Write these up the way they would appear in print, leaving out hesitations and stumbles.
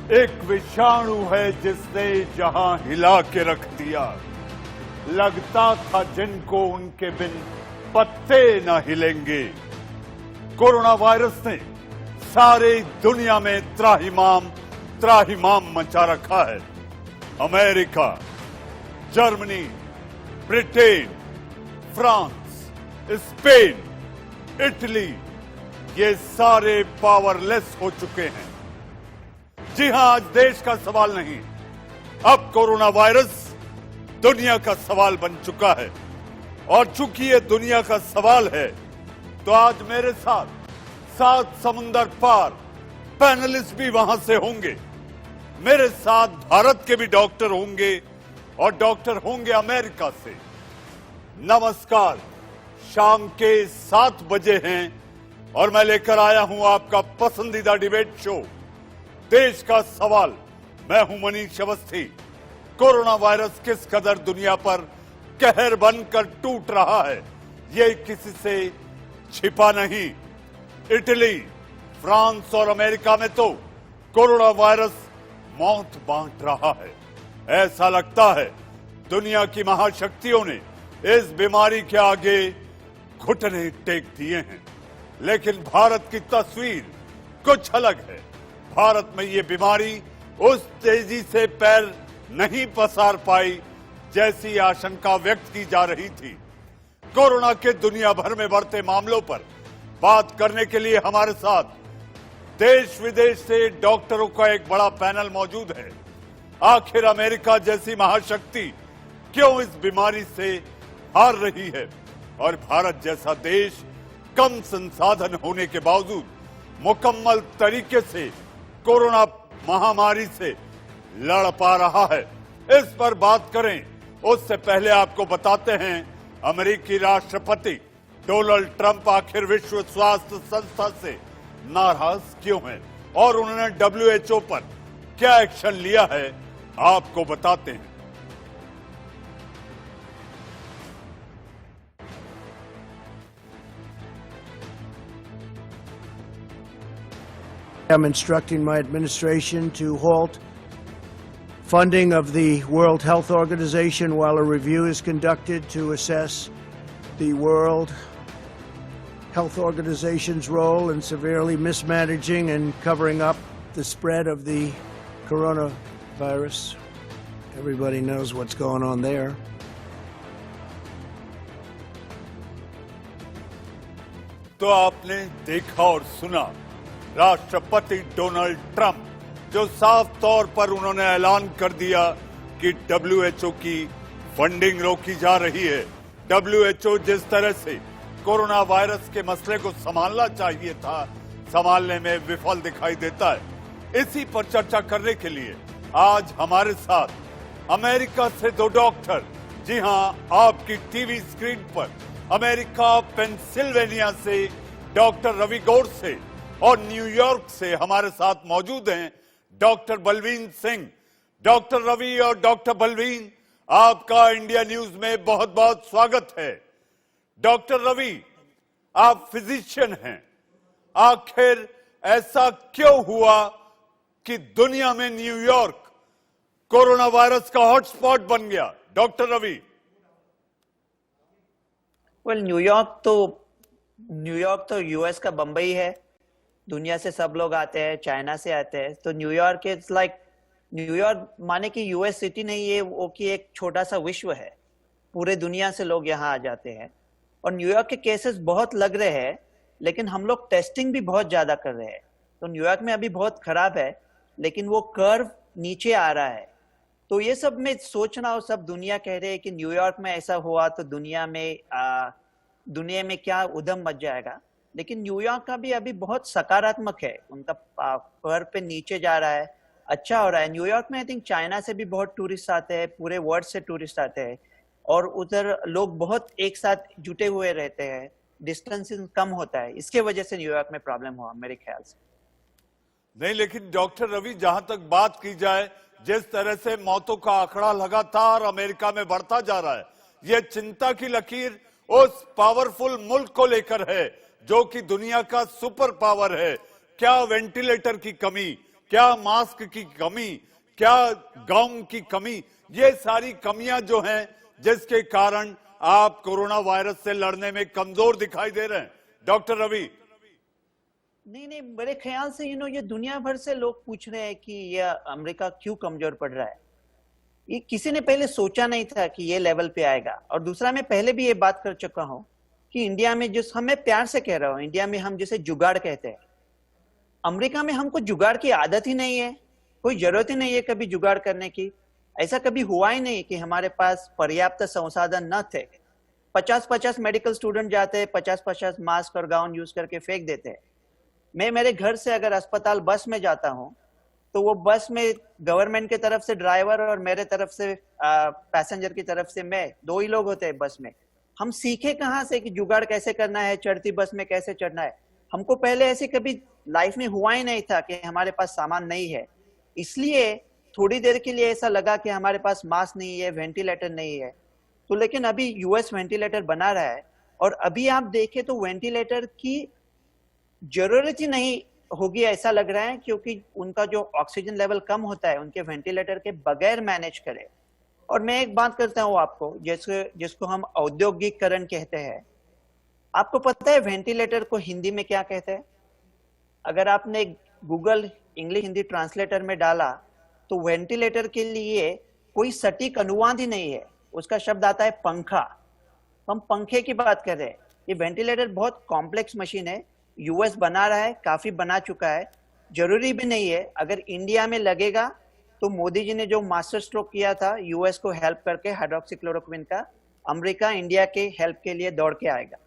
एक विषाणु है जिसने जहां हिला के रख दिया, लगता था जिनको उनके बिन पत्ते न हिलेंगे। कोरोना वायरस ने सारी दुनिया में त्राहिमाम मचा रखा है। America, Germany, Britain, France, Spain, Italy, ये सारे पावरलेस हो चुके हैं। जी हां, आज देश का सवाल नहीं, अब कोरोना वायरस दुनिया का सवाल बन चुका है। और चूंकि ये दुनिया का सवाल है, तो आज मेरे साथ 7 समुंदर पार पैनलिस्ट भी वहां से होंगे। मेरे साथ भारत के भी डॉक्टर होंगे और डॉक्टर होंगे अमेरिका से। नमस्कार, शाम के 7 बजे हैं और मैं लेकर आया हूं आपका पसंदीदा डिबेट शो, देश का सवाल। मैं हूं मनीष अवस्थी। कोरोना वायरस किस कदर दुनिया पर कहर बनकर टूट रहा है, ये किसी से छिपा नहीं। इटली, फ्रांस और अमेरिका में तो कोरोना वायरस मौत बांट रहा है। ऐसा लगता है दुनिया की महाशक्तियों ने इस बीमारी के आगे घुटने टेक दिए हैं। लेकिन भारत की तस्वीर कुछ अलग है। भारत में ये बीमारी उस तेजी से पैर नहीं पसार पाई जैसी आशंका व्यक्त की जा रही थी। कोरोना के दुनिया भर में बढ़ते मामलों पर बात करने के लिए हमारे साथ देश विदेश से डॉक्टरों का एक बड़ा पैनल मौजूद है। आखिर अमेरिका जैसी महाशक्ति क्यों इस बीमारी से हार रही है, और भारत जैसा देश कम संसाधन होने के बावजूद मुकम्मल तरीके से कोरोना महामारी से लड़ पा रहा है। इस पर बात करें उससे पहले आपको बताते हैं अमेरिकी राष्ट्रपति डोनाल्ड ट्रंप आखिर विश्व स्वास्थ्य संस्था से नाराज क्यों हैं और उन्होंने WHO पर क्या एक्शन लिया है, आपको बताते हैं। I'm instructing my administration to halt funding of the World Health Organization while a review is conducted to assess the World Health Organization's role in severely mismanaging and covering up the spread of the coronavirus. Everybody knows what's going on there. तो आपने देखा और सुना राष्ट्रपति Donald Trump, जो साफ तौर पर उन्होंने ऐलान कर दिया कि WHO की फंडिंग रोकी जा रही है। WHO जिस तरह से कोरोना वायरस के मसले को संभालना चाहिए था, संभालने में विफल दिखाई देता है। इसी पर चर्चा करने के लिए आज हमारे साथ अमेरिका से 2 डॉक्टर, जी हां, आपकी टीवी स्क्रीन पर अमेरिका पेंसिल्वेनिया से डॉक्टर रवि गौड़ से और न्यूयॉर्क से हमारे साथ मौजूद हैं डॉक्टर बलवीन सिंह। डॉक्टर रवि और डॉक्टर बलवीन, आपका इंडिया न्यूज में बहुत बहुत स्वागत है। डॉक्टर रवि, आप फिजिशियन हैं, आखिर ऐसा क्यों हुआ कि दुनिया में न्यूयॉर्क कोरोना वायरस का हॉटस्पॉट बन गया? डॉक्टर रवि। न्यूयॉर्क तो यूएस का बंबई है। दुनिया से सब लोग आते हैं, चाइना से आते हैं, तो न्यूयॉर्क इट्स लाइक, न्यूयॉर्क माने कि यूएस सिटी नहीं है, वो कि एक छोटा सा विश्व है। पूरे दुनिया से लोग यहाँ आ जाते हैं और न्यूयॉर्क के केसेस बहुत लग रहे हैं, लेकिन हम लोग टेस्टिंग भी बहुत ज्यादा कर रहे हैं। तो न्यूयॉर्क में अभी बहुत खराब है, लेकिन वो कर्व नीचे आ रहा है। तो ये सब मैं सोच रहा हूँ, सब दुनिया कह रहे हैं कि न्यूयॉर्क में ऐसा हुआ तो दुनिया में क्या उधम मच जाएगा। लेकिन न्यूयॉर्क का भी अभी बहुत सकारात्मक है, उनका कर्व पे नीचे जा रहा है, अच्छा हो रहा है। न्यूयॉर्क में आई थिंक चाइना से भी बहुत टूरिस्ट आते हैं, पूरे वर्ल्ड से टूरिस्ट आते हैं, और उधर लोग बहुत एक साथ जुटे हुए रहते हैं, डिस्टेंसिंग कम होता है। इसके वजह से न्यूयॉर्क में प्रॉब्लम हुआ मेरे ख्याल से। नहीं, लेकिन डॉक्टर रवि, जहां तक बात की जाए, जिस तरह से मौतों का आंकड़ा लगातार अमेरिका में बढ़ता जा रहा है, यह चिंता की लकीर उस पावरफुल मुल्क को लेकर है जो कि दुनिया का सुपर पावर है। क्या वेंटिलेटर की कमी, क्या मास्क की कमी, क्या गाउन की कमी, ये सारी कमियां जो हैं जिसके कारण आप कोरोना वायरस से लड़ने में कमजोर दिखाई दे रहे हैं। डॉक्टर रवि। नहीं, मेरे ख्याल से ये दुनिया भर से लोग पूछ रहे हैं कि ये अमेरिका क्यों कमजोर पड़ रहा है। ये किसी ने पहले सोचा नहीं था कि ये लेवल पे आएगा। और दूसरा, मैं पहले भी ये बात कर चुका हूं कि इंडिया में मैं प्यार से कह रहा हूं, इंडिया में हम जिसे जुगाड़ कहते हैं, अमेरिका में हमको जुगाड़ की आदत ही नहीं है, कोई जरूरत ही नहीं है कभी जुगाड़ करने की। ऐसा कभी हुआ ही नहीं कि हमारे पास पर्याप्त संसाधन न थे। 50-50 मेडिकल स्टूडेंट जाते हैं, 50-50 मास्क और गाउन यूज करके फेंक देते हैं। मैं मेरे घर से अगर अस्पताल बस में जाता हूं तो वो बस में गवर्नमेंट की तरफ से ड्राइवर और मेरे तरफ से पैसेंजर की तरफ से मैं, दो ही लोग होते हैं बस में। हम सीखे कहाँ से कि जुगाड़ कैसे करना है, चढ़ती बस में कैसे चढ़ना है। हमको पहले ऐसे कभी लाइफ में हुआ ही नहीं था कि हमारे पास सामान नहीं है। इसलिए थोड़ी देर के लिए ऐसा लगा कि हमारे पास मास्क नहीं है, वेंटिलेटर नहीं है। तो लेकिन अभी यूएस वेंटिलेटर बना रहा है और अभी आप देखें तो वेंटिलेटर की जरूरत ही नहीं होगी ऐसा लग रहा है, क्योंकि उनका जो ऑक्सीजन लेवल कम होता है उनके वेंटिलेटर के बगैर मैनेज करे। और मैं एक बात करता हूँ आपको, जिसको हम औद्योगिकरण कहते हैं। आपको पता है वेंटिलेटर को हिंदी में क्या कहते हैं? अगर आपने गूगल इंग्लिश हिंदी ट्रांसलेटर में डाला तो वेंटिलेटर के लिए कोई सटीक अनुवाद ही नहीं है। उसका शब्द आता है पंखा। हम पंखे की बात कर रहे हैं। ये वेंटिलेटर बहुत कॉम्प्लेक्स मशीन है, यूएस बना रहा है, काफी बना चुका है। जरूरी भी नहीं है, अगर इंडिया में लगेगा तो मोदी जी ने जो मास्टर स्ट्रोक किया था यूएस को हेल्प करके हाइड्रोक्सीक्लोरोक्विन का, अमेरिका इंडिया के हेल्प के लिए दौड़ के आएगा।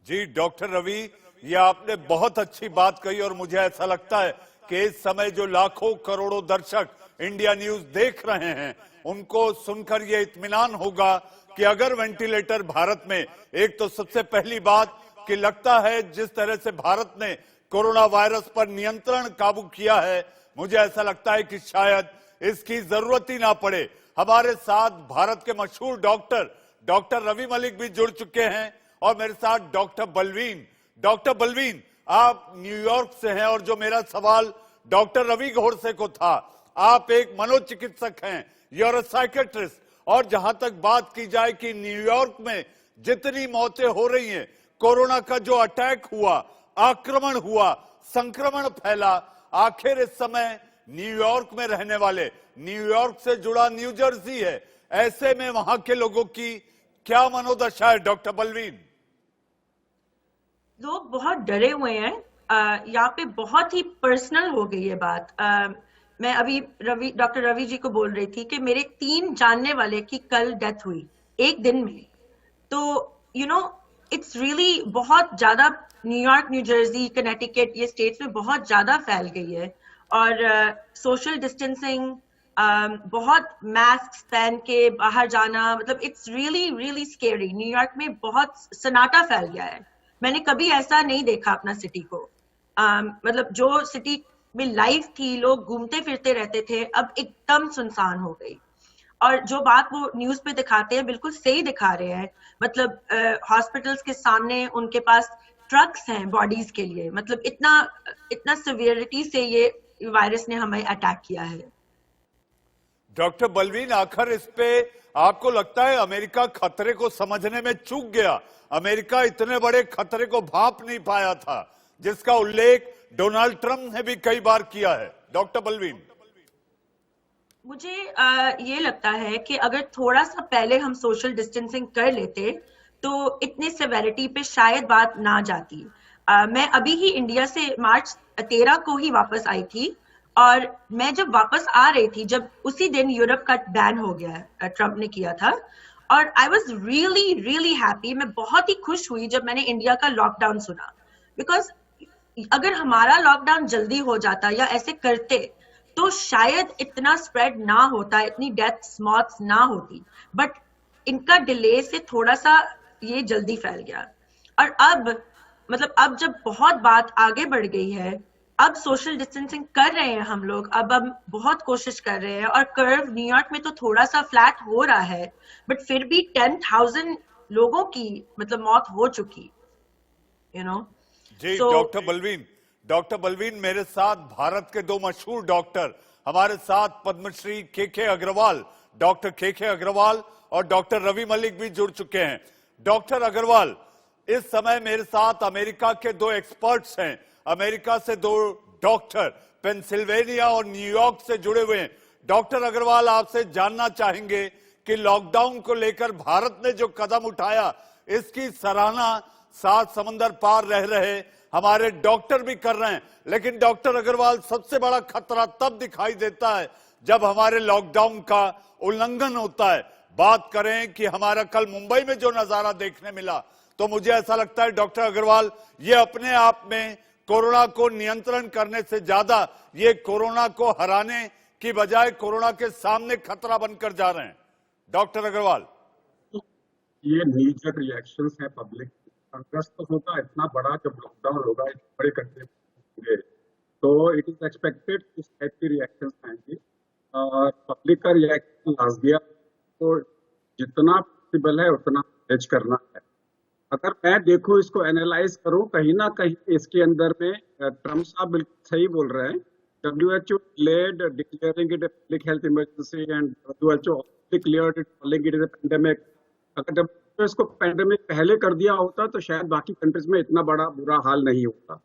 जी डॉक्टर रवि, ये आपने बहुत अच्छी बात कही और मुझे ऐसा लगता है कि इस समय जो लाखों करोड़ों दर्शक इंडिया न्यूज देख रहे हैं उनको सुनकर ये इत्मीनान होगा कि अगर वेंटिलेटर भारत में, एक तो सबसे पहली बात कि लगता है जिस तरह से भारत ने कोरोना वायरस पर नियंत्रण काबू किया है, मुझे ऐसा लगता है कि शायद इसकी जरूरत ही ना पड़े। हमारे साथ भारत के मशहूर डॉक्टर रवि मलिक भी जुड़ चुके हैं और मेरे साथ डॉक्टर बलवीन, आप न्यूयॉर्क से हैं और जो मेरा सवाल डॉक्टर रवि घोड़से को था, आप एक मनोचिकित्सक हैं, यूर अ साइकेट्रिस्ट, और जहां तक बात की जाए कि न्यूयॉर्क में जितनी मौतें हो रही हैं, कोरोना का जो अटैक हुआ, आक्रमण हुआ, संक्रमण फैला, आखिर इस समय न्यूयॉर्क में रहने वाले, न्यूयॉर्क से जुड़ा न्यू जर्सी है, ऐसे में वहां के लोगों की क्या मनोदशा है डॉक्टर बलवीन? लोग बहुत डरे हुए हैं। यहाँ पे बहुत ही पर्सनल हो गई है बात। मैं अभी डॉक्टर रवि जी को बोल रही थी कि मेरे 3 जानने वाले की कल डेथ हुई एक दिन में। तो इट्स रियली बहुत ज्यादा, न्यूयॉर्क, न्यू जर्सी, कनेटिकट, ये स्टेट्स में बहुत ज्यादा फैल गई है। और सोशल डिस्टेंसिंग, बहुत मास्क पहन के बाहर जाना, मतलब it's really really scary. New York में बहुत सन्नाटा फैल गया है। मैंने कभी ऐसा नहीं देखा अपना सिटी को। मतलब जो सिटी में लाइफ थी, लोग घूमते फिरते रहते थे, अब एकदम सुनसान हो गई। और जो बात वो न्यूज पे दिखाते हैं बिल्कुल सही दिखा रहे हैं। मतलब हॉस्पिटल्स के सामने उनके पास ट्रक्स हैं बॉडीज के लिए। मतलब इतना सिवियरिटी से ये वायरस ने हमें अटैक किया है। डॉक्टर बलवीन, आखिर इस पे आपको लगता है अमेरिका खतरे को समझने में चूक गया? अमेरिका इतने बड़े खतरे को भांप नहीं पाया था, जिसका उल्लेख डोनाल्ड ट्रंप ने भी कई बार किया है। डॉक्टर बलवीन, मुझे ये लगता है कि अगर थोड़ा सा पहले हम सोशल डिस्टेंसिंग कर लेते तो इतनी सेवेरिटी पे शायद बात ना जाती। मैं अभी ही इंडिया से मार्च 13 को ही वापस आई थी, और मैं जब वापस आ रही थी, जब उसी दिन यूरोप का बैन हो गया, ट्रंप ने किया था, और I was really really happy. मैं बहुत ही खुश हुई जब मैंने इंडिया का लॉकडाउन सुना, बिकॉज अगर हमारा लॉकडाउन जल्दी हो जाता या ऐसे करते तो शायद इतना स्प्रेड ना होता, इतनी डेथ्स, मौत्स ना होती। बट इनका डिले से थोड़ा सा ये जल्दी फैल गया। और अब जब बहुत बात आगे बढ़ गई है, अब सोशल डिस्टेंसिंग कर रहे हैं हम लोग, अब हम बहुत कोशिश कर रहे हैं, और कर्व न्यूयॉर्क में तो थोड़ा सा फ्लैट हो रहा है, बट फिर भी 10,000 लोगों की मतलब मौत हो चुकी, जी। डॉक्टर डॉक्टर बलवीन, मेरे साथ भारत के दो मशहूर डॉक्टर, हमारे साथ पद्मश्री के अग्रवाल, डॉक्टर के अग्रवाल और डॉक्टर रवि मलिक भी जुड़ चुके हैं। डॉक्टर अग्रवाल, इस समय मेरे साथ अमेरिका के दो एक्सपर्ट्स हैं, अमेरिका से दो डॉक्टर पेंसिल्वेनिया और न्यूयॉर्क से जुड़े हुए हैं। डॉक्टर अग्रवाल, आपसे जानना चाहेंगे कि लॉकडाउन को लेकर भारत ने जो कदम उठाया, इसकी सराहना सात समंदर पार रह रहे हमारे डॉक्टर भी कर रहे हैं, लेकिन डॉक्टर अग्रवाल, सबसे बड़ा खतरा तब दिखाई देता है जब हमारे लॉकडाउन का उल्लंघन होता है। बात करें कि हमारा कल मुंबई में जो नजारा देखने मिला, तो मुझे ऐसा लगता है डॉक्टर अग्रवाल, ये अपने आप में कोरोना को नियंत्रण करने से ज्यादा ये कोरोना को हराने की बजाय कोरोना के सामने खतरा बनकर जा रहे हैं। डॉक्टर अग्रवाल, ये नीजर रिएक्शंस है पब्लिक, अगस्त तो होगा इतना बड़ा, जब लॉकडाउन होगा बड़े कंट्री होंगे तो इट इज एक्सपेक्टेड इस टाइप की रिएक्शंस आएंगी। पब्लिक का रिएक्शन लास्ट दिया तो जितना पॉसिबल है उतना मैनेज करना है। अगर मैं देखूं, इसको एनालाइज करूं, कहीं ना कहीं इसके अंदर में ट्रम्प साहब बिल्कुल सही बोल रहे हैं। WHO delayed declaring it a public health emergency and WHO declared it calling it a pandemic. अगर WHO इसको पैंडेमिक पहले कर दिया होता तो शायद बाकी कंट्रीज में इतना बड़ा बुरा हाल नहीं होता।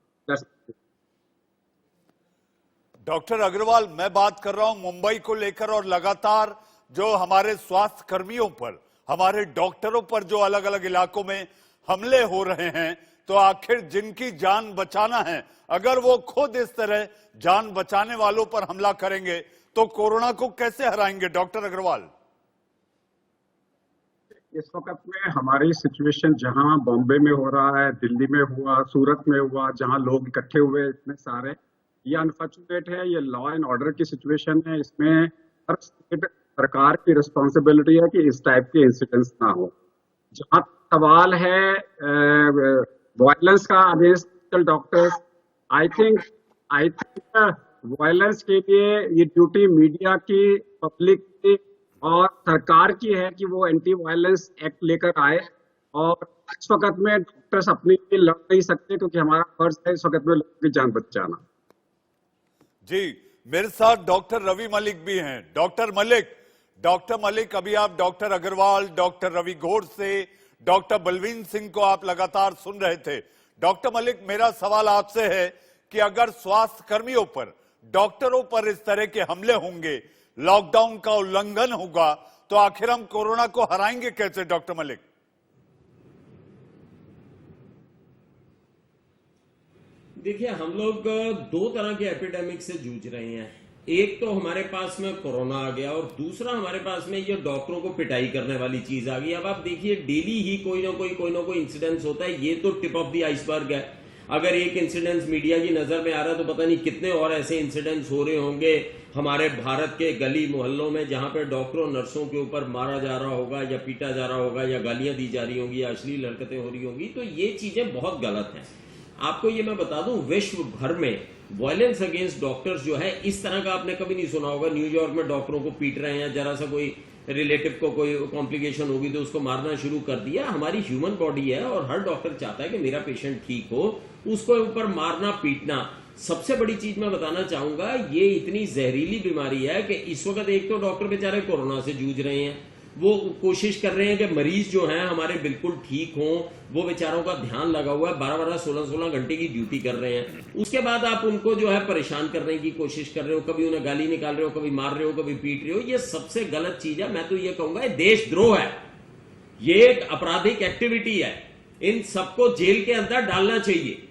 डॉक्टर अग्रवाल, मैं बात कर रहा हूं मुंबई को लेकर और लगातार जो हमारे स्वास्थ्य कर्मियों पर, हमारे डॉक्टरों पर जो अलग अलग इलाकों में हमले हो रहे हैं, तो आखिर जिनकी जान बचाना है, अगर वो खुद इस तरह जान बचाने वालों पर हमला करेंगे तो कोरोना को कैसे हराएंगे? डॉक्टर अग्रवाल, इस वक्त में हमारी सिचुएशन जहां बॉम्बे में हो रहा है, दिल्ली में हुआ, सूरत में हुआ, जहां लोग इकट्ठे हुए इतने सारे, ये अनफॉर्चुनेट है। ये लॉ एंड ऑर्डर की सिचुएशन है। इसमें हर स्टेट सरकार की रिस्पॉन्सिबिलिटी है कि इस टाइप के इंसिडेंट्स ना हो। जहां सवाल है वायलेंस का against doctors, I think violence के लिए ये ड्यूटी मीडिया की, पब्लिक की और सरकार की है कि वो एंटी वायलेंस एक्ट लेकर आए। और इस वक्त में डॉक्टर्स अपने लिए लड़ नहीं सकते, क्योंकि हमारा फर्ज है इस वक्त में लोगों की जान बचाना। जी, मेरे साथ डॉक्टर रवि मलिक भी हैं। डॉक्टर मलिक, अभी आप डॉक्टर अग्रवाल, डॉक्टर रवि घोष से डॉक्टर बलवीन सिंह को आप लगातार सुन रहे थे। डॉक्टर मलिक, मेरा सवाल आपसे है कि अगर स्वास्थ्य कर्मियों पर, डॉक्टरों पर इस तरह के हमले होंगे, लॉकडाउन का उल्लंघन होगा, तो आखिर हम कोरोना को हराएंगे कैसे? डॉक्टर मलिक, देखिए, हम लोग दो तरह के एपिडेमिक से जूझ रहे हैं। एक तो हमारे पास में कोरोना आ गया और दूसरा हमारे पास में ये डॉक्टरों को पिटाई करने वाली चीज आ गई। अब आप देखिए, डेली ही कोई ना कोई इंसिडेंस होता है। ये तो टिप ऑफ द आइसबर्ग है। अगर एक इंसिडेंस मीडिया की नजर में आ रहा है तो पता नहीं कितने और ऐसे इंसिडेंट्स हो रहे होंगे हमारे भारत के गली मोहल्लों में, जहां पर डॉक्टरों नर्सों के ऊपर मारा जा रहा होगा या पीटा जा रहा होगा या गालियां दी जा रही होंगी या अश्लील हरकतें हो रही होंगी। तो ये चीजें बहुत गलत हैं। आपको ये मैं बता दूं, विश्व भर में वायलेंस अगेंस्ट डॉक्टर्स जो है, इस तरह का आपने कभी नहीं सुना होगा। न्यूयॉर्क में डॉक्टरों को पीट रहे हैं, जरा सा कोई रिलेटिव को कोई कॉम्प्लिकेशन होगी तो उसको मारना शुरू कर दिया। हमारी ह्यूमन बॉडी है और हर डॉक्टर चाहता है कि मेरा पेशेंट ठीक हो, उसको ऊपर मारना पीटना। सबसे बड़ी चीज मैं बताना चाहूंगा, ये इतनी जहरीली बीमारी है कि इस वक्त एक तो डॉक्टर बेचारे कोरोना से जूझ रहे हैं, वो कोशिश कर रहे हैं कि मरीज जो हैं हमारे बिल्कुल ठीक हों, वो बेचारों का ध्यान लगा हुआ है, 12-12, 16-16 घंटे की ड्यूटी कर रहे हैं। उसके बाद आप उनको जो है परेशान करने की कोशिश कर रहे हो, कभी उन्हें गाली निकाल रहे हो, कभी मार रहे हो, कभी पीट रहे हो। ये सबसे गलत चीज है। मैं तो ये कहूंगा, ये देशद्रोह है, ये एक आपराधिक एक्टिविटी है। इन सबको जेल के अंदर डालना चाहिए।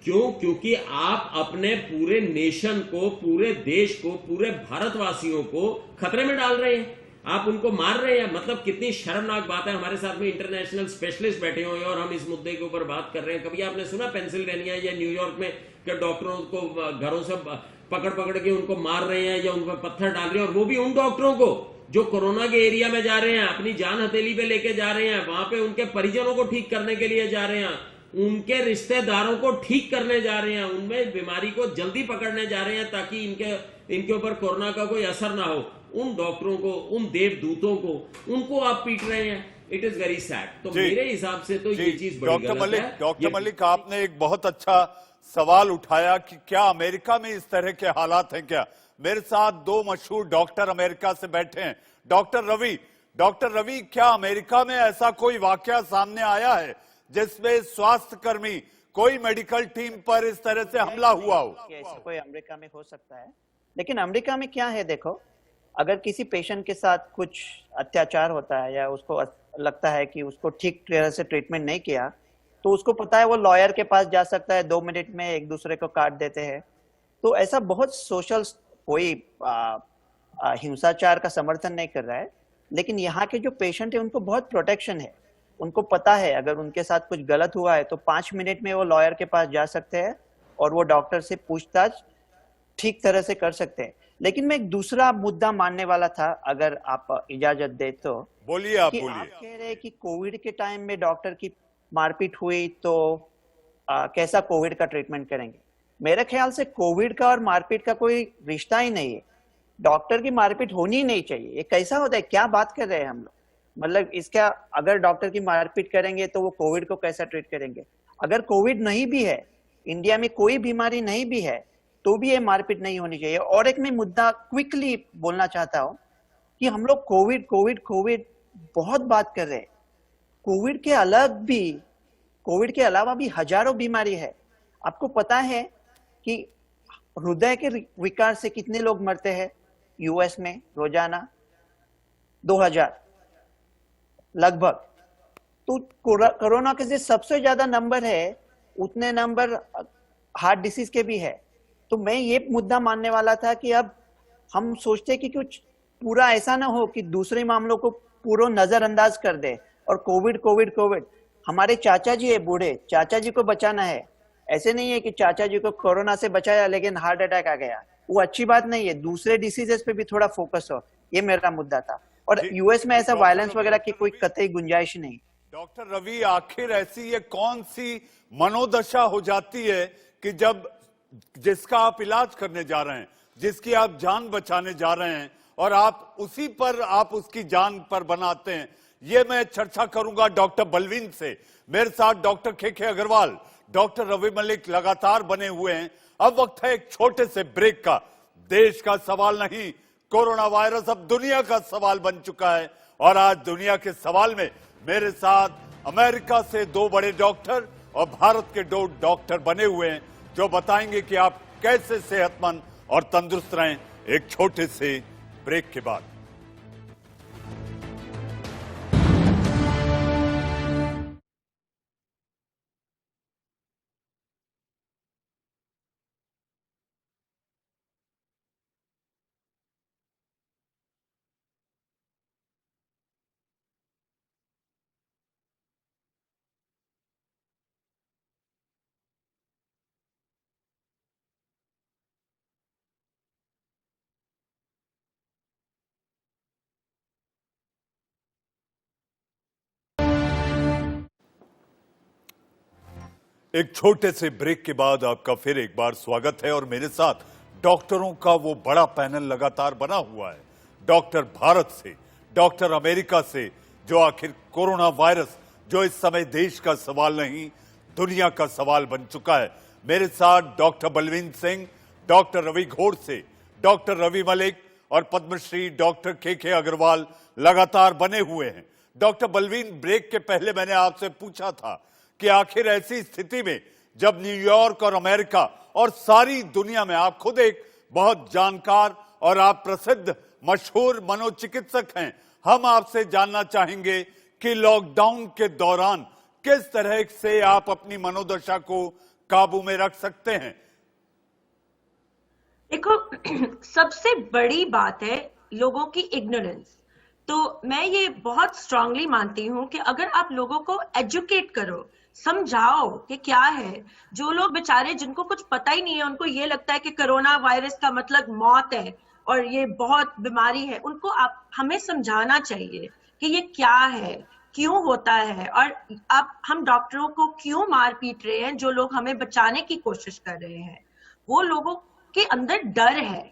क्यों? क्योंकि आप अपने पूरे नेशन को, पूरे देश को, पूरे भारतवासियों को खतरे में डाल रहे हैं। आप उनको मार रहे हैं। मतलब कितनी शर्मनाक बात है। हमारे साथ में इंटरनेशनल स्पेशलिस्ट बैठे हुए हैं और हम इस मुद्दे के ऊपर बात कर रहे हैं। कभी आपने सुना पेंसिल्वेनिया या न्यूयॉर्क में कि डॉक्टरों को घरों से पकड़ के उनको मार रहे हैं या उन पर पत्थर डाल रहे हैं? और वो भी उन डॉक्टरों को जो कोरोना के एरिया में जा रहे हैं, अपनी जान हथेली पे लेके जा रहे हैं, वहां पे उनके परिजनों को ठीक करने के लिए जा रहे हैं, उनके रिश्तेदारों को ठीक करने जा रहे हैं, उनमें बीमारी को जल्दी पकड़ने जा रहे हैं ताकि इनके ऊपर कोरोना का कोई असर ना हो। उन डॉक्टरों को, उन देवदूतों को, उनको आप पीट रहे हैं। It is very sad. तो मेरे हिसाब से तो ये चीज बड़ी गलत है। डॉक्टर मलिक, आपने एक बहुत अच्छा सवाल उठाया कि क्या अमेरिका में इस तरह के हालात हैं क्या। मेरे साथ दो मशहूर डॉक्टर अमेरिका से बैठे हैं। डॉक्टर रवि, क्या अमेरिका में ऐसा कोई वाकया सामने आया है जिसमें स्वास्थ्य कर्मी, कोई मेडिकल टीम पर इस तरह से हमला हुआ हो? ऐसा कोई अमेरिका में हो सकता है, लेकिन अमेरिका में क्या है, देखो, अगर किसी पेशेंट के साथ कुछ अत्याचार होता है या उसको लगता है कि उसको ठीक तरह से ट्रीटमेंट नहीं किया, तो उसको पता है वो लॉयर के पास जा सकता है, 2 मिनट में एक दूसरे को काट देते हैं। तो ऐसा बहुत सोशल, कोई हिंसाचार का समर्थन नहीं कर रहा है, लेकिन यहाँ के जो पेशेंट है उनको बहुत प्रोटेक्शन है। उनको पता है अगर उनके साथ कुछ गलत हुआ है तो 5 मिनट में वो लॉयर के पास जा सकते हैं और वो डॉक्टर से पूछताछ ठीक तरह से कर सकते हैं। लेकिन मैं एक दूसरा मुद्दा मानने वाला था, अगर आप इजाजत दे तो। बोलिए, आप कि बोलिए। आप कह रहे हैं कि कोविड के टाइम में डॉक्टर की मारपीट हुई तो कैसा कोविड का ट्रीटमेंट करेंगे? मेरे ख्याल से कोविड का और मारपीट का कोई रिश्ता ही नहीं है। डॉक्टर की मारपीट होनी ही नहीं चाहिए। ये कैसा होता है, क्या बात कर रहे हैं हम लोग? मतलब इसका, अगर डॉक्टर की मारपीट करेंगे तो वो कोविड को कैसा ट्रीट करेंगे? अगर कोविड नहीं भी है, इंडिया में कोई बीमारी नहीं भी है, तो भी ये मारपीट नहीं होनी चाहिए। और एक मैं मुद्दा क्विकली बोलना चाहता हूँ कि हम लोग कोविड बहुत बात कर रहे हैं। कोविड के अलावा भी हजारों बीमारी है। आपको पता है कि हृदय के विकार से कितने लोग मरते हैं यूएस में रोजाना? 2000 लगभग। तो कोरोना के जो सबसे ज्यादा नंबर है, उतने नंबर हार्ट डिसीज के भी है। तो मैं ये मुद्दा मानने वाला था कि अब हम सोचते कि कुछ पूरा ऐसा ना हो कि दूसरे मामलों को पूरा नजरअंदाज कर दे और कोविड। हमारे चाचा जी है बूढ़े, चाचा जी को बचाना है। ऐसे नहीं है कि चाचा जी को कोरोना से बचाया लेकिन हार्ट अटैक आ गया, वो अच्छी बात नहीं है। दूसरे डिसीजेस पे भी थोड़ा फोकस हो, ये मेरा मुद्दा था। और यूएस में ऐसा वायलेंस वगैरह की कोई कतई गुंजाइश नहीं। डॉक्टर रवि, आखिर ऐसी ये कौन सी मनोदशा हो जाती है कि जब जिसका आप इलाज करने जा रहे हैं, जिसकी आप जान बचाने जा रहे हैं, और आप उसी पर, आप उसकी जान पर बनाते हैं? ये मैं चर्चा करूंगा डॉक्टर बलवीन से। मेरे साथ डॉक्टर के अग्रवाल, डॉक्टर रवि मलिक लगातार बने हुए हैं। अब वक्त है एक छोटे से ब्रेक का। देश का सवाल नहीं, कोरोना वायरस अब दुनिया का सवाल बन चुका है। और आज दुनिया के सवाल में मेरे साथ अमेरिका से 2 बड़े डॉक्टर और भारत के 2 डॉक्टर बने हुए हैं, जो बताएंगे कि आप कैसे सेहतमंद और तंदुरुस्त रहें। एक छोटे से ब्रेक के बाद। एक छोटे से ब्रेक के बाद आपका फिर एक बार स्वागत है। और मेरे साथ डॉक्टरों का वो बड़ा पैनल लगातार बना हुआ है। डॉक्टर भारत से, डॉक्टर अमेरिका से, जो आखिर कोरोना वायरस, जो इस समय देश का सवाल नहीं दुनिया का सवाल बन चुका है। मेरे साथ डॉक्टर बलवीन सिंह, डॉक्टर रवि घोड़ से, डॉक्टर रवि मलिक और पद्मश्री डॉक्टर के अग्रवाल लगातार बने हुए हैं। डॉक्टर बलवीन, ब्रेक के पहले मैंने आपसे पूछा था कि आखिर ऐसी स्थिति में जब न्यूयॉर्क और अमेरिका और सारी दुनिया में, आप खुद एक बहुत जानकार और आप प्रसिद्ध मशहूर मनोचिकित्सक हैं, हम आपसे जानना चाहेंगे कि लॉकडाउन के दौरान किस तरह से आप अपनी मनोदशा को काबू में रख सकते हैं? देखो, सबसे बड़ी बात है लोगों की इग्नोरेंस। तो मैं ये बहुत स्ट्रांगली मानती हूँ कि अगर आप लोगों को एजुकेट करो, समझाओ कि क्या है। जो लोग बेचारे, जिनको कुछ पता ही नहीं है, उनको ये लगता है कि कोरोना वायरस का मतलब मौत है और ये बहुत बीमारी है, उनको हमें समझाना चाहिए कि ये क्या है, क्यों होता है, और हम डॉक्टरों को क्यों मार पीट रहे हैं। जो लोग हमें बचाने की कोशिश कर रहे हैं, वो लोगों के अंदर डर है,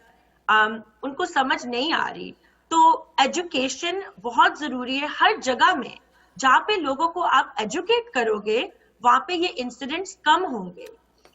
उनको समझ नहीं आ रही। तो एजुकेशन बहुत जरूरी है हर जगह में। जहाँ पे लोगों को आप एजुकेट करोगे, वहां पे ये इंसिडेंट्स कम होंगे।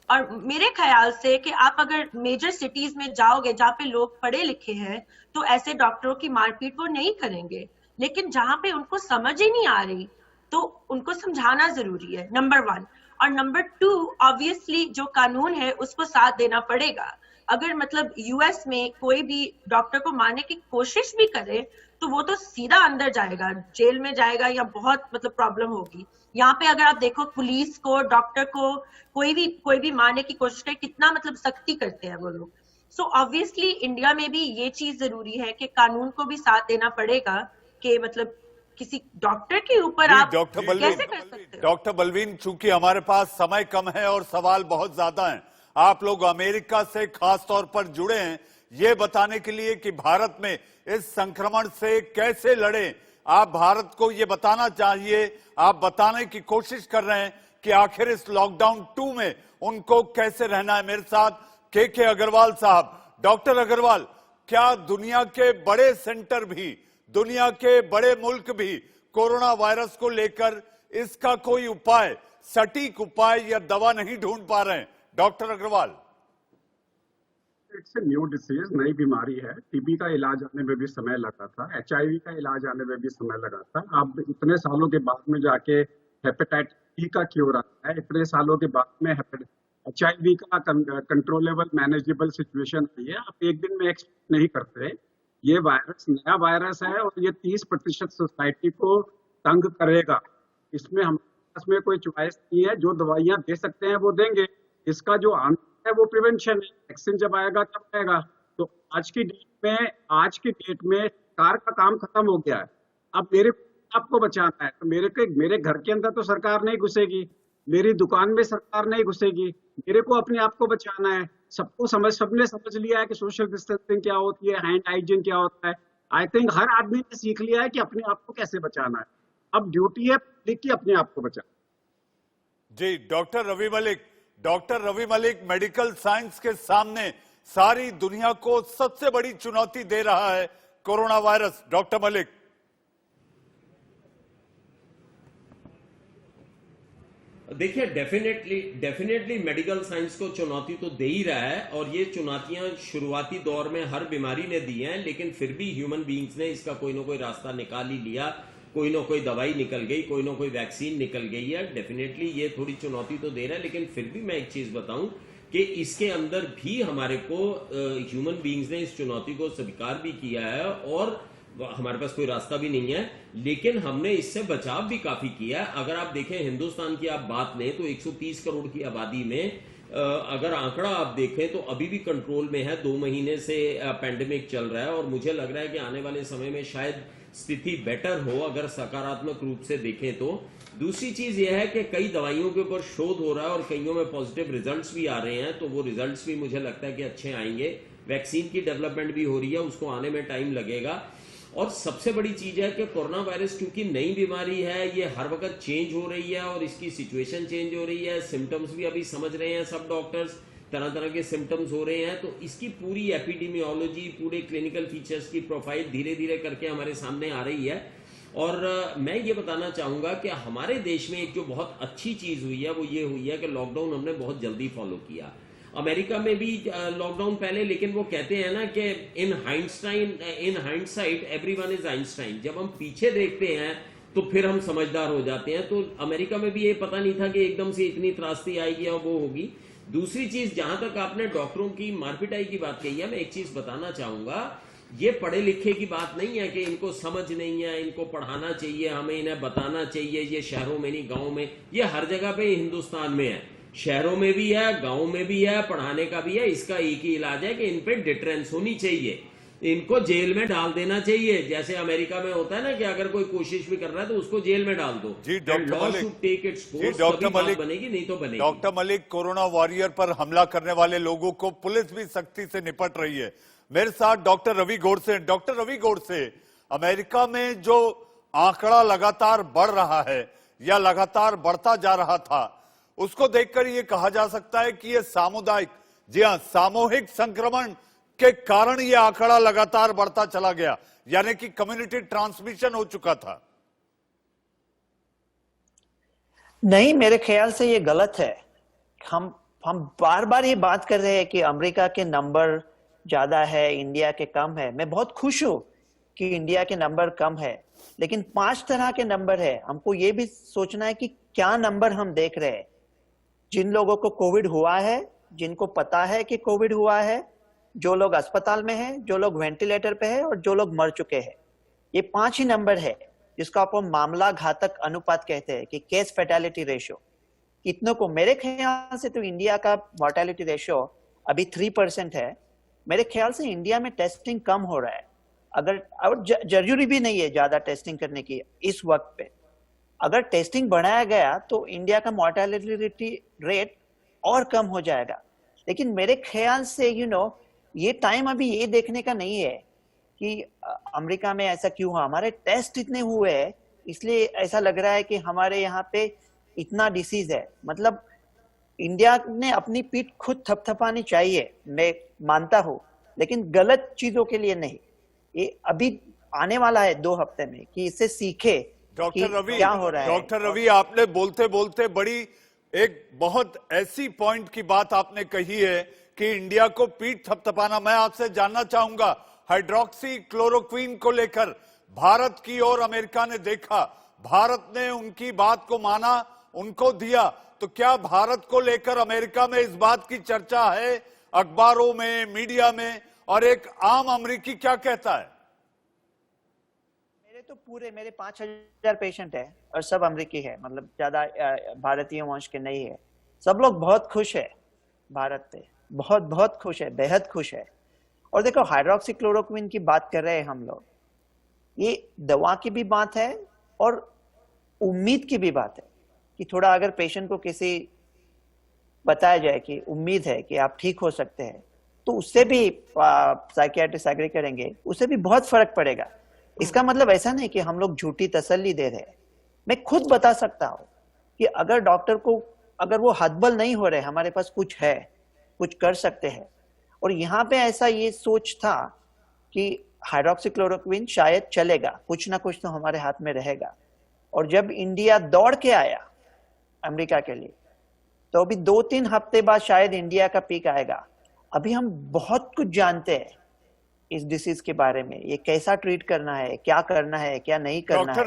और मेरे ख्याल से कि आप अगर मेजर सिटीज में जाओगे जहाँ पे लोग पढ़े लिखे हैं तो ऐसे डॉक्टरों की मारपीट वो नहीं करेंगे, लेकिन जहाँ पे उनको समझ ही नहीं आ रही तो उनको समझाना जरूरी है, नंबर 1। और नंबर 2, ऑब्वियसली जो कानून है उसको साथ देना पड़ेगा। अगर मतलब यूएस में कोई भी डॉक्टर को मारने की कोशिश भी करे तो वो तो सीधा अंदर जाएगा, जेल में जाएगा, या बहुत मतलब प्रॉब्लम होगी। यहाँ पे अगर आप देखो पुलिस को, डॉक्टर को, कोई भी मारने की कोशिश करे, कितना मतलब सख्ती करते हैं वो लोग। सो ऑब्वियसली इंडिया में भी ये चीज जरूरी है कि कानून को भी साथ देना पड़ेगा कि मतलब किसी डॉक्टर के ऊपर आप डॉक्टर कैसे कर सकते हो। डॉक्टर बलवीन, चूंकि हमारे पास समय कम है और सवाल बहुत ज्यादा हैं, आप लोग अमेरिका से खास तौर पर जुड़े हैं ये बताने के लिए कि भारत में इस संक्रमण से कैसे लड़े। आप भारत को ये बताना चाहिए, आप बताने की कोशिश कर रहे हैं कि आखिर इस लॉकडाउन 2 में उनको कैसे रहना है। मेरे साथ के अग्रवाल साहब। डॉक्टर अग्रवाल, क्या दुनिया के बड़े सेंटर भी, दुनिया के बड़े मुल्क भी कोरोना वायरस को लेकर इसका कोई उपाय, सटीक उपाय या दवा नहीं ढूंढ पा रहे हैं? Doctor Agrawal. It's a new disease, नई बीमारी है। टीबी का इलाज आने में भी समय लगा था, एचआईवी का इलाज आने में भी समय लगा था। अब इतने सालों के बाद में जाके हेपेटाइटिस बी का क्योर आता है, इतने सालों के बाद में एचआईवी का कंट्रोलेबल मैनेजेबल सिचुएशन आई है। आप एक दिन में एक्सपेक्ट नहीं करते। ये वायरस नया वायरस है और ये 30% सोसाइटी को तंग करेगा। इसमें हमारे पास में कोई चॉइस नहीं है, जो दवाइयां दे सकते हैं वो देंगे। इसका जो आंसर है वो प्रिवेंशन है। वैक्सीन जब आएगा तब आएगा। तो आज की डेट में सरकार का काम खत्म हो गया है। अब मेरे आपको बचाना है तो मेरे घर के अंदर तो सरकार नहीं घुसेगी, मेरी दुकान में सरकार नहीं घुसेगी, मेरे को अपने आप को बचाना है। सबने समझ लिया है कि सोशल डिस्टेंसिंग क्या होती है, हैंड हाइजीन क्या होता है। आई थिंक हर आदमी ने सीख लिया है कि अपने आप को कैसे बचाना है। अब ड्यूटी है पब्लिक की अपने आप को बचाना। जी, doctor Ravi Malik medical science के सामने सारी दुनिया को सबसे बड़ी चुनौती दे रहा है कोरोना वायरस। डॉक्टर मलिक। देखिए, डेफिनेटली मेडिकल साइंस को चुनौती तो दे ही रहा है, और ये चुनौतियां शुरुआती दौर में हर बीमारी ने दी हैं, लेकिन फिर भी ह्यूमन बीइंग्स ने इसका कोई ना कोई रास्ता निकाल ही लिया। कोई ना कोई दवाई निकल गई, कोई ना कोई वैक्सीन निकल गई है। डेफिनेटली ये थोड़ी चुनौती तो दे रहा है, लेकिन फिर भी मैं एक चीज बताऊं कि इसके अंदर भी हमारे को ह्यूमन बीइंग्स ने इस चुनौती को स्वीकार भी किया है, और हमारे पास कोई रास्ता भी नहीं है, लेकिन हमने इससे बचाव भी काफी किया है। अगर आप देखें हिंदुस्तान की आप बात लें तो 130 करोड़ की आबादी में अगर आंकड़ा आप देखें तो अभी भी कंट्रोल में है। 2 महीने से पैंडेमिक चल रहा है, और मुझे लग रहा है कि आने वाले समय में शायद स्थिति बेटर हो अगर सकारात्मक रूप से देखें तो। दूसरी चीज यह है कि कई दवाइयों के ऊपर शोध हो रहा है और कईयों में पॉजिटिव रिजल्ट्स भी आ रहे हैं, तो वो रिजल्ट्स भी मुझे लगता है कि अच्छे आएंगे। वैक्सीन की डेवलपमेंट भी हो रही है, उसको आने में टाइम लगेगा। और सबसे बड़ी चीज है कि कोरोना वायरस क्योंकि नई बीमारी है, ये हर वक्त चेंज हो रही है और इसकी सिचुएशन चेंज हो रही है। सिम्टम्स भी अभी समझ रहे हैं सब डॉक्टर्स, तरह तरह के सिम्टम्स हो रहे हैं, तो इसकी पूरी एपिडेमियोलॉजी, पूरे क्लिनिकल फीचर्स की प्रोफाइल धीरे धीरे करके हमारे सामने आ रही है। और मैं ये बताना चाहूंगा कि हमारे देश में एक जो बहुत अच्छी चीज हुई है वो ये हुई है कि लॉकडाउन हमने बहुत जल्दी फॉलो किया। अमेरिका में भी लॉकडाउन पहले, लेकिन वो कहते हैं ना कि in hindsight everyone is Einstein. जब हम पीछे देखते हैं तो फिर हम समझदार हो जाते हैं। तो अमेरिका में भी ये पता नहीं था कि एकदम से इतनी त्रासदी आएगी और वो होगी। दूसरी चीज, जहां तक आपने डॉक्टरों की मारपिटाई की बात कही है, मैं एक चीज बताना चाहूंगा, ये पढ़े लिखे की बात नहीं है कि इनको समझ नहीं है, इनको पढ़ाना चाहिए, हमें इन्हें बताना चाहिए। ये शहरों में नहीं, गांव में, ये हर जगह पे हिंदुस्तान में है। शहरों में भी है, गांव में भी है, पढ़ाने का भी है। इसका एक ही इलाज है कि इन पे डिटरेंस होनी चाहिए, इनको जेल में डाल देना चाहिए। जैसे अमेरिका में होता है ना कि अगर कोई कोशिश भी कर रहा है तो उसको जेल में डाल दो। जी डॉक्टर मलिक, बनेगी, नहीं तो बनेगी। डॉक्टर मलिक, कोरोना वॉरियर पर हमला करने वाले लोगों को पुलिस भी सख्ती से निपट रही है। मेरे साथ doctor Ravi Godse. Doctor Ravi Godse, America में जो आंकड़ा लगातार बढ़ रहा है या लगातार बढ़ता जा रहा था, उसको देखकर यह कहा जा सकता है कि यह सामुदायिक, जी हां, सामूहिक संक्रमण के कारण यह आंकड़ा लगातार बढ़ता चला गया, यानी कि कम्युनिटी ट्रांसमिशन हो चुका था। नहीं, मेरे ख्याल से ये गलत है। हम हम बार बार ये बात कर रहे हैं कि अमेरिका के नंबर ज्यादा है, इंडिया के कम है। मैं बहुत खुश हूं कि इंडिया के नंबर कम है, लेकिन 5 तरह के नंबर है। हमको ये भी सोचना है कि क्या नंबर हम देख रहे हैं। जिन लोगों को कोविड हुआ है, जिनको पता है कि कोविड हुआ है, जो लोग अस्पताल में हैं, जो लोग वेंटिलेटर पे हैं और जो लोग मर चुके हैं, ये 5 ही नंबर है जिसको आप मामला घातक अनुपात कहते हैं कि केस फैटेलिटी रेशियो। कितनों को, मेरे ख्याल से तो इंडिया का मॉर्टेलिटी रेशियो अभी 3% है। मेरे ख्याल से इंडिया में टेस्टिंग कम हो रहा है। अगर और जरूरी भी नहीं है ज्यादा टेस्टिंग करने की इस वक्त पे। अगर टेस्टिंग बढ़ाया गया तो इंडिया का मॉर्टेलिटी रेट और कम हो जाएगा। लेकिन मेरे ख्याल से ये टाइम अभी ये देखने का नहीं है कि अमेरिका में ऐसा क्यों हुआ। हमारे टेस्ट इतने हुए हैं, इसलिए ऐसा लग रहा है कि हमारे यहाँ पे इतना डिसीज है। मतलब इंडिया ने अपनी पीठ खुद थपथपानी चाहिए, मैं मानता हूँ, लेकिन गलत चीजों के लिए नहीं। ये अभी आने वाला है 2 हफ्ते में कि इससे सीखे कि डॉक्टर रवि, क्या हो रहा है। डॉक्टर रवि, आपने बोलते बोलते बड़ी एक बहुत ऐसी पॉइंट की बात आपने कही है कि इंडिया को पीठ थपथपाना। मैं आपसे जानना चाहूंगा, हाइड्रोक्सी क्लोरोक्वीन को लेकर भारत की और अमेरिका ने देखा, भारत ने उनकी बात को माना, उनको दिया, तो क्या भारत को लेकर अमेरिका में इस बात की चर्चा है अखबारों में, मीडिया में, और एक आम अमेरिकी क्या कहता है? मेरे 5,000 पेशेंट है और सब अमेरिकी है, मतलब ज्यादा भारतीय वंश के नहीं है। सब लोग बहुत खुश है भारत से, बहुत बहुत खुश है, बेहद खुश है। और देखो, हाइड्रोक्सी क्लोरोक्विन की बात कर रहे हैं हम लोग, ये दवा की भी बात है और उम्मीद की भी बात है कि थोड़ा अगर पेशेंट को किसी बताया जाए कि उम्मीद है कि आप ठीक हो सकते हैं, तो उससे भी साइकियाट्रिस्ट एग्री करेंगे, उससे भी बहुत फर्क पड़ेगा। इसका मतलब ऐसा नहीं कि हम लोग झूठी तसल्ली दे रहे हैं। मैं खुद बता सकता हूं कि अगर डॉक्टर को, अगर वो हतबल नहीं हो रहे, हमारे पास कुछ है, कुछ कर सकते हैं। और यहाँ पे ऐसा ये सोच था कि हाइड्रोक्सीक्लोरोक्विन शायद चलेगा, कुछ ना कुछ तो हमारे हाथ में रहेगा। और जब इंडिया दौड़ के आया अमेरिका के लिए, तो अभी 2-3 हफ्ते बाद शायद इंडिया का पीक आएगा। अभी हम बहुत कुछ जानते हैं इस डिसीज के बारे में, ये कैसा ट्रीट करना है, क्या करना है, क्या नहीं करना है।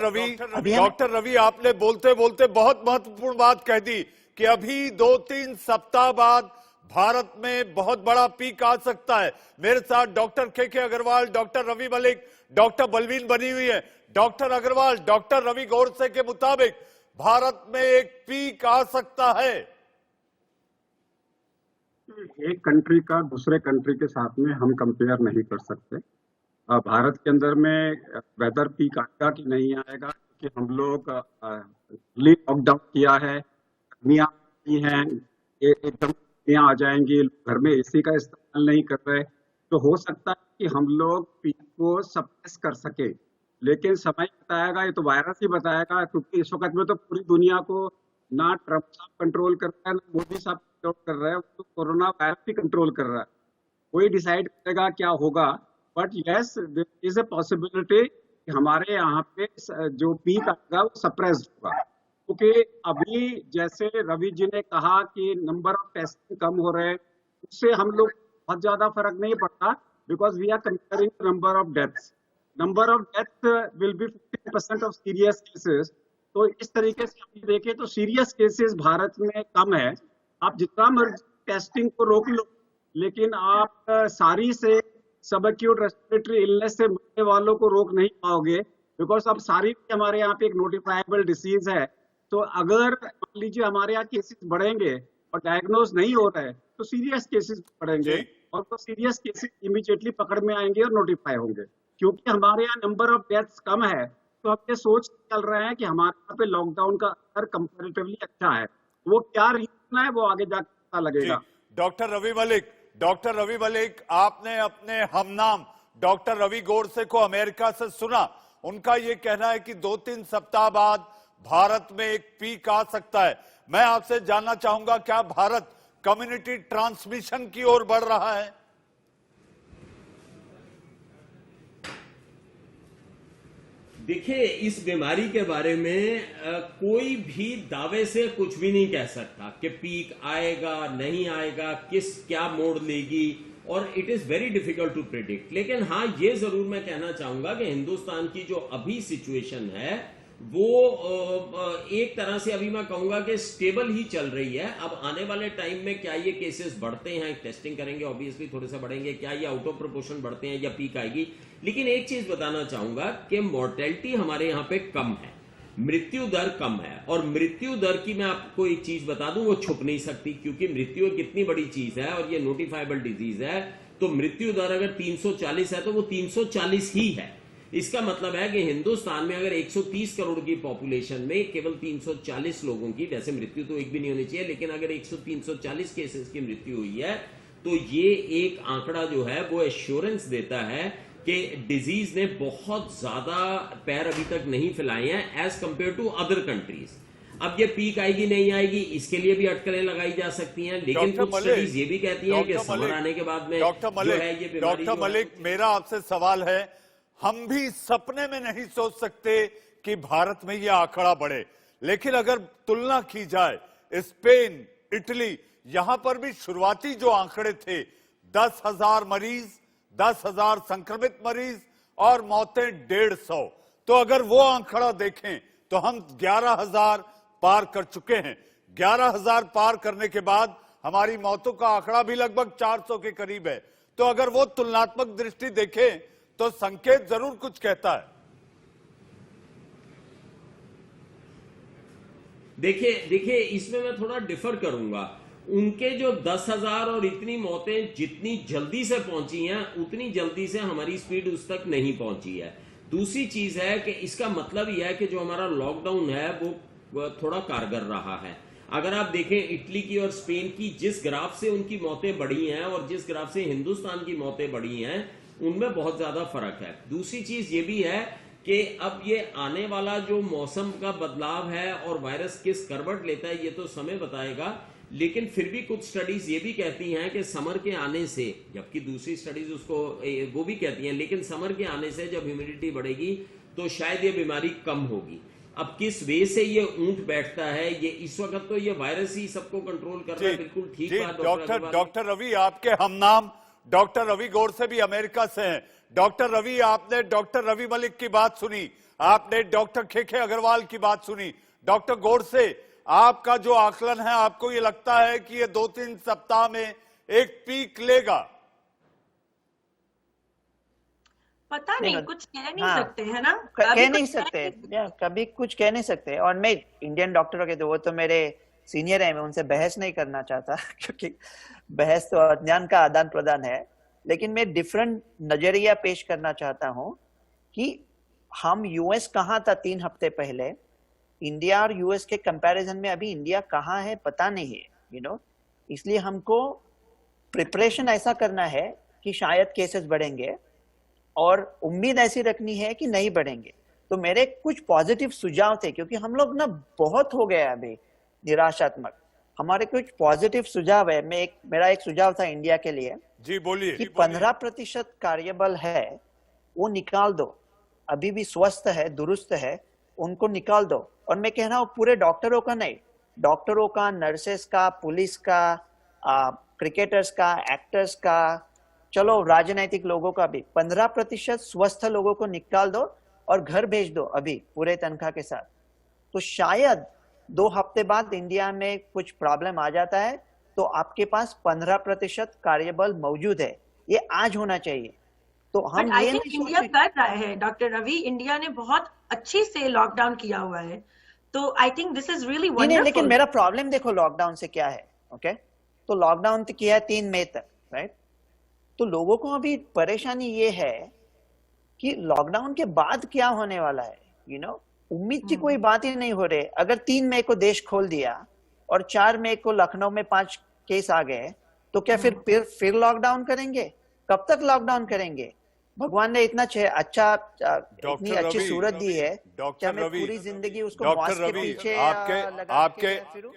डॉक्टर रवि, आपने बोलते बोलते बहुत महत्वपूर्ण बात कह दी कि अभी 2-3 सप्ताह बाद भारत में बहुत बड़ा पीक आ सकता है। मेरे साथ डॉक्टर के अग्रवाल, डॉक्टर रवि मलिक, डॉक्टर बलवीन बनी हुई है। डॉक्टर अग्रवाल, डॉक्टर रवि गोरसे के मुताबिक भारत में एक पीक आ सकता है। एक कंट्री का दूसरे कंट्री के साथ में हम कंपेयर नहीं कर सकते। भारत के अंदर में वेदर पीक आएगा कि नहीं आएगा, क्योंकि हम लोग लॉकडाउन किया है, गर्मियां हैं, एकदम आ जाएंगी, घर में एसी का इस्तेमाल नहीं कर रहे, तो हो सकता है कि हम लोग पीक को सप्रेस कर सके। लेकिन समय बताएगा, ये तो वायरस ही बताएगा, क्योंकि इस वक्त में तो पूरी दुनिया को ना ट्रंप साहब कंट्रोल कर रहा है, ना मोदी साहब कंट्रोल कर रहा है, तो कोरोना वायरस ही कंट्रोल कर रहा है। वही डिसाइड करेगा क्या होगा। But yes, there is a possibility कि हमारे यहाँ पे जो पीक आएगा वो सप्रेस्ड होगा। क्योंकि अभी जैसे रवि जी ने कहा कि नंबर ऑफ टेस्टिंग कम हो रहे हैं, उससे हम लोग बहुत ज्यादा फर्क नहीं पड़ता, because we are comparing number of deaths. Number of death will be 50% of serious cases. तो इस तरीके से हम देखें तो सीरियस केसेस भारत में कम है। आप जितना मर्जी टेस्टिंग को रोक लो, लेकिन आप सारी से सब एक्यूट रेस्पिरेटरी इलनेस से मरने वालों को रोक नहीं पाओगे, बिकॉज अब सारी हमारे यहाँ पे एक नोटिफाइबल डिसीज है। तो अगर मान लीजिए हमारे यहाँ केसेस बढ़ेंगे और डायग्नोज नहीं हो रहे, तो सीरियस केसेस बढ़ेंगे और तो सीरियस केसेस इमीडिएटली पकड़ में आएंगे और नोटिफाई होंगे। क्योंकि हमारे यहाँ नंबर ऑफ डेथ्स कम है, तो हम ये सोच चल रहे हैं कि हमारे यहाँ पे लॉकडाउन का असर कंपैरेटिवली अच्छा है। वो क्या रीजन है वो आगे जाकर पता लगेगा। डॉक्टर रवि मलिक, आपने अपने हमनाम डॉक्टर रवि गोरसे को अमेरिका से सुना। उनका यह कहना है कि 2-3 सप्ताह बाद भारत में एक पीक आ सकता है। मैं आपसे जानना चाहूंगा, क्या भारत कम्युनिटी ट्रांसमिशन की ओर बढ़ रहा है? देखिए, इस बीमारी के बारे में कोई भी दावे से कुछ भी नहीं कह सकता कि पीक आएगा नहीं आएगा, क्या मोड़ लेगी, और it is very difficult to predict. लेकिन हाँ, ये जरूर मैं कहना चाहूंगा कि हिंदुस्तान की जो अभी सिचुएशन है वो एक तरह से अभी मैं कहूंगा कि स्टेबल ही चल रही है। अब आने वाले टाइम में क्या ये केसेस बढ़ते हैं, टेस्टिंग करेंगे, ऑब्वियसली थोड़े से बढ़ेंगे, क्या ये आउट ऑफ प्रोपोर्शन बढ़ते हैं या पीक आएगी। लेकिन एक चीज बताना चाहूंगा कि मोर्टेलिटी हमारे यहाँ पे कम है, मृत्यु दर कम है। और मृत्यु दर की मैं आपको एक चीज बता दूं, वो छुप नहीं सकती, क्योंकि मृत्यु एक इतनी बड़ी चीज है और ये नोटिफाइबल डिजीज है। तो मृत्यु दर अगर 340 है तो वो 340 ही है। इसका मतलब है कि हिंदुस्तान में अगर 130 करोड़ की पॉपुलेशन में केवल 340 लोगों की, वैसे मृत्यु तो एक भी नहीं होनी चाहिए, लेकिन अगर 340 केसेस की मृत्यु हुई है तो ये एक आंकड़ा जो है वो एश्योरेंस देता है कि डिजीज ने बहुत ज्यादा पैर अभी तक नहीं फैलाए हैं as compare to other countries. अब ये पीक आएगी नहीं आएगी, इसके लिए भी अटकलें लगाई जा सकती हैं, लेकिन कुछ स्टडीज ये भी कहती हैं कि समर आने के बाद में डॉक्टर मलिक, मेरा आपसे सवाल है, हम भी सपने में नहीं सोच सकते कि भारत में यह आंकड़ा बढ़े, लेकिन अगर तुलना की जाए स्पेन, इटली, यहां पर भी शुरुआती जो आंकड़े थे 10,000 मरीज, 10,000 संक्रमित मरीज और मौतें 150, तो अगर वो आंकड़ा देखें तो हम 11,000 पार कर चुके हैं। 11,000 पार करने के बाद हमारी मौतों का आंकड़ा भी लगभग 400 के करीब है। तो अगर वो तुलनात्मक दृष्टि देखें तो संकेत जरूर कुछ कहता है। देखिए इसमें मैं थोड़ा डिफर करूंगा। उनके जो 10,000 और इतनी मौतें जितनी जल्दी से पहुंची हैं, उतनी जल्दी से हमारी स्पीड उस तक नहीं पहुंची है। दूसरी चीज है कि इसका मतलब यह है कि जो हमारा लॉकडाउन है वो थोड़ा कारगर रहा है। अगर आप देखें इटली की और स्पेन की, जिस ग्राफ से उनकी मौतें बढ़ी हैं और जिस ग्राफ से हिंदुस्तान की मौतें बढ़ी हैं, उनमें बहुत ज्यादा फर्क है। दूसरी चीज ये भी है कि अब ये आने वाला जो मौसम का बदलाव है और वायरस किस करवट लेता है ये तो समय बताएगा, लेकिन फिर भी कुछ स्टडीज ये भी कहती हैं कि समर के आने से, जबकि दूसरी स्टडीज उसको वो भी कहती हैं, लेकिन समर के आने से जब ह्यूमिडिटी बढ़ेगी तो शायद ये बीमारी कम होगी। अब किस वे से ये ऊंट बैठता है, ये इस वक्त तो ये वायरस ही सबको कंट्रोल कर रहा है, बिल्कुल ठीक बात। डॉक्टर रवि, आपके हम नाम डॉक्टर रवि गोडसे भी अमेरिका से हैं। डॉक्टर रवि, आपने डॉक्टर रवि मलिक की बात सुनी, आपने डॉक्टर केके अग्रवाल की बात सुनी। डॉक्टर गोडसे, आपका जो आकलन है, आपको ये लगता है कि ये 2-3 सप्ताह में एक पीक लेगा? पता नहीं, कुछ कह नहीं सकते, है ना? कह नहीं सकते, कभी कुछ कह नहीं सकते। और मैं इंडियन डॉक्टरों के, तो वो तो मेरे सीनियर है, मैं उनसे बहस नहीं करना चाहता क्योंकि बहस तो अज्ञान का आदान प्रदान है। लेकिन मैं डिफरेंट नजरिया पेश करना चाहता हूं कि हम यूएस कहां था 3 हफ्ते पहले, इंडिया और यूएस के कंपैरिजन में अभी इंडिया कहां है पता नहीं है, यू नो। इसलिए हमको प्रिपरेशन ऐसा करना है कि शायद केसेस बढ़ेंगे और उम्मीद ऐसी रखनी है कि नहीं बढ़ेंगे। तो मेरे कुछ पॉजिटिव सुझाव थे, क्योंकि हम लोग ना बहुत हो गए अभी निराशात्मक। हमारे कुछ पॉजिटिव सुझाव है। मेरा एक सुझाव था इंडिया के लिए। जी बोलिए। कि 15% कार्यबल है वो निकाल दो, अभी भी स्वस्थ है, दुरुस्त है, उनको निकाल दो। और मैं कह रहा हूँ पूरे डॉक्टरों का नहीं, डॉक्टरों का, नर्सेस का, पुलिस का, क्रिकेटर्स का, एक्टर्स का, चलो राजनीतिक लोगों का भी 15% स्वस्थ लोगों को निकाल दो और घर भेज दो अभी पूरे तनख्वाह के साथ। तो शायद 2 हफ्ते बाद इंडिया में कुछ प्रॉब्लम आ जाता है तो आपके पास 15% कार्यबल मौजूद है। ये आज होना चाहिए। तो हम ये नहीं इंडिया कर रहा है डॉक्टर रवि, इंडिया ने बहुत अच्छी से लॉकडाउन किया हुआ है, तो I think this is really wonderful. लेकिन मेरा प्रॉब्लम देखो लॉकडाउन से क्या है, ओके? तो लॉकडाउन तो किया है 3 मई तक, राइट? तो लोगों को अभी परेशानी ये है कि लॉकडाउन के बाद क्या होने वाला है, यू नो। उम्मीद की कोई बात ही नहीं हो रही। अगर 3 मई को देश खोल दिया और 4 मई को लखनऊ में 5 केस आ गए तो क्या फिर लॉकडाउन करेंगे? कब तक लॉकडाउन करेंगे? भगवान ने इतनी अच्छी सूरत दी है, क्या मैं पूरी जिंदगी उसको मास्क के पीछे लगा के फिरूं?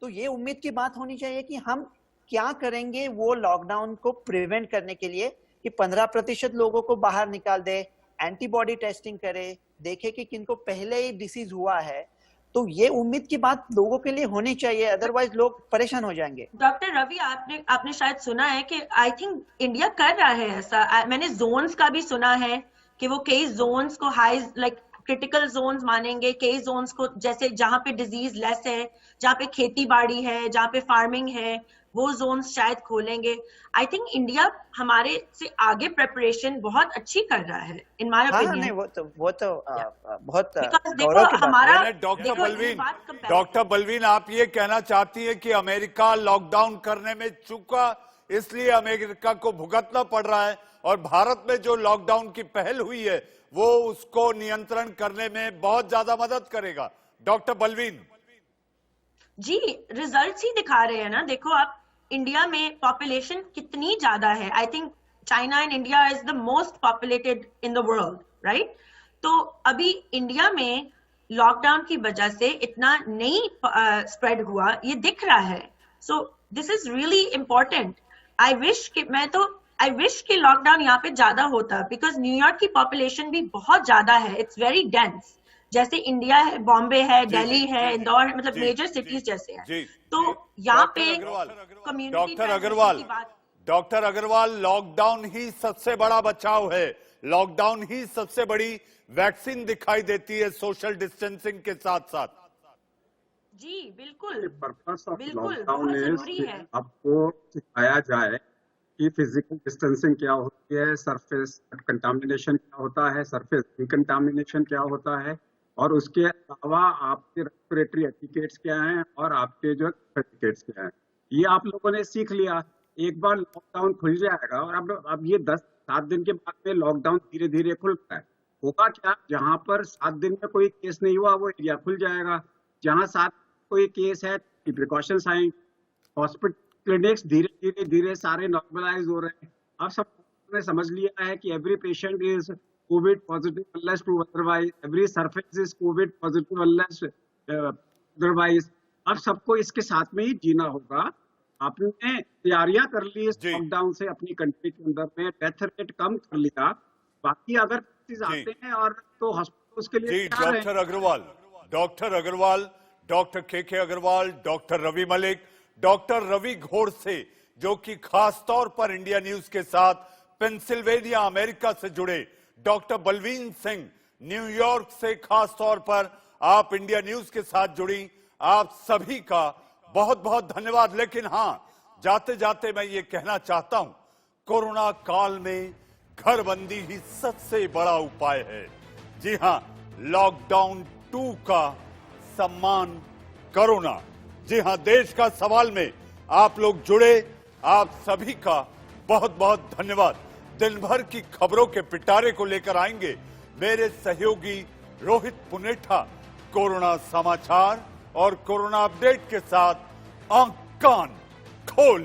तो ये उम्मीद की बात होनी चाहिए कि हम क्या करेंगे वो लॉकडाउन को प्रिवेंट करने के लिए, कि 15% लोगों को बाहर निकाल दे, एंटीबॉडी टेस्टिंग करे, देखे कि किनको पहले ही डिसीज हुआ है, तो ये उम्मीद की बात लोगों के लिए होनी चाहिए, अदरवाइज लोग परेशान हो जाएंगे। डॉक्टर रवि, आपने शायद सुना है कि आई थिंक इंडिया कर रहा है ऐसा। मैंने जोन्स का भी सुना है कि वो कई जोन्स को हाई लाइक क्रिटिकल जोन्स मानेंगे, कई जोन्स को जैसे जहां पे डिजीज लेस है, जहां पे खेती बाड़ी है, जहां पे फार्मिंग है, वो जोन्स शायद खोलेंगे। आई थिंक इंडिया हमारे से आगे प्रिपरेशन बहुत अच्छी कर रहा है इन माय हाँ, ओपिनियन। नहीं वो तो बहुत Because देखो, गौरव की बात है। हमारा डॉक्टर देखो, ये बलवीन, बात compare- डॉक्टर बलवीन, आप ये कहना चाहती हैं कि अमेरिका लॉकडाउन करने में चूका, इसलिए अमेरिका को भुगतना पड़ रहा है, और भारत में जो लॉकडाउन की पहल हुई है वो उसको नियंत्रण करने में बहुत ज्यादा मदद करेगा। डॉक्टर बलवीन जी, रिजल्ट्स ही दिखा रहे हैं ना। देखो आप, इंडिया में पॉपुलेशन कितनी ज्यादा है। I think China and India is the most populated in the world, right? तो अभी इंडिया में लॉकडाउन की वजह से इतना नहीं स्प्रेड हुआ, ये दिख रहा है। So this is really important. I wish कि लॉकडाउन यहाँ पे ज्यादा होता, बिकॉज न्यूयॉर्क की पॉपुलेशन भी बहुत ज्यादा है, इट्स वेरी डेंस। जैसे इंडिया है, बॉम्बे है, दिल्ली है, इंदौर है, मतलब मेजर सिटीज जैसे हैं। तो यहाँ पे कम्युनिटी डॉक्टर अग्रवाल, लॉकडाउन ही सबसे बड़ा बचाव है, लॉकडाउन ही सबसे बड़ी वैक्सीन दिखाई देती है सोशल डिस्टेंसिंग के साथ साथ। जी बिल्कुल, पर्पस ऑफ बिल्कुल, लॉकडाउन बहुत जरूरी है। आपको सिखाया जाए कि फिजिकल डिस्टेंसिंग क्या होती है, सरफेस कंटामिनेशन क्या होता है, सरफेस डिकंटामिनेशन क्या होता है, और उसके अलावा आपके रेस्पिरेटरी एटिकेट्स क्या हैं और आपके जो एटिकेट्स क्या हैं, ये आप लोगों ने सीख लिया। एक बार लॉकडाउन खुल जाएगा, और अब ये 7 दिन के बाद में लॉकडाउन धीरे धीरे खुलता है, होगा क्या, जहां पर 7 दिन में कोई केस नहीं हुआ वो एरिया खुल जाएगा, जहां 7 कोई केस है प्रिकॉशंस आएंगे, हॉस्पिटल क्लिनिक्स धीरे धीरे सारे नॉर्मलाइज हो रहे हैं। अब सब ने समझ लिया है कि every patient is covid positive unless to otherwise, every surface is covid positive unless otherwise. अब सबको इसके साथ में ही जीना होगा। आपने तैयारियां कर ली इस लॉकडाउन से, अपनी कंट्री के अंदर में डेथ रेट कम कर लिया, बाकी अगर आते हैं और तो हॉस्पिटल उसके लिए डॉक्टर अग्रवाल, डॉक्टर के अग्रवाल, डॉक्टर रवि मलिक, डॉक्टर रवि घोड़ से, जो कि खास तौर पर इंडिया न्यूज के साथ पेंसिल्वेनिया अमेरिका से जुड़े, डॉक्टर बलवीन सिंह न्यूयॉर्क से खास तौर पर आप इंडिया न्यूज के साथ जुड़ी, आप सभी का बहुत बहुत धन्यवाद। लेकिन हां, जाते जाते मैं ये कहना चाहता हूं, कोरोना काल में घरबंदी ही सबसे बड़ा उपाय है। जी हां, लॉकडाउन 2 का सम्मान करो ना। जी हां, देश का सवाल में आप लोग जुड़े, आप सभी का बहुत बहुत धन्यवाद। दिन भर की खबरों के पिटारे को लेकर आएंगे मेरे सहयोगी रोहित पुनेठा, कोरोना समाचार और कोरोना अपडेट के साथ आंख कान खोल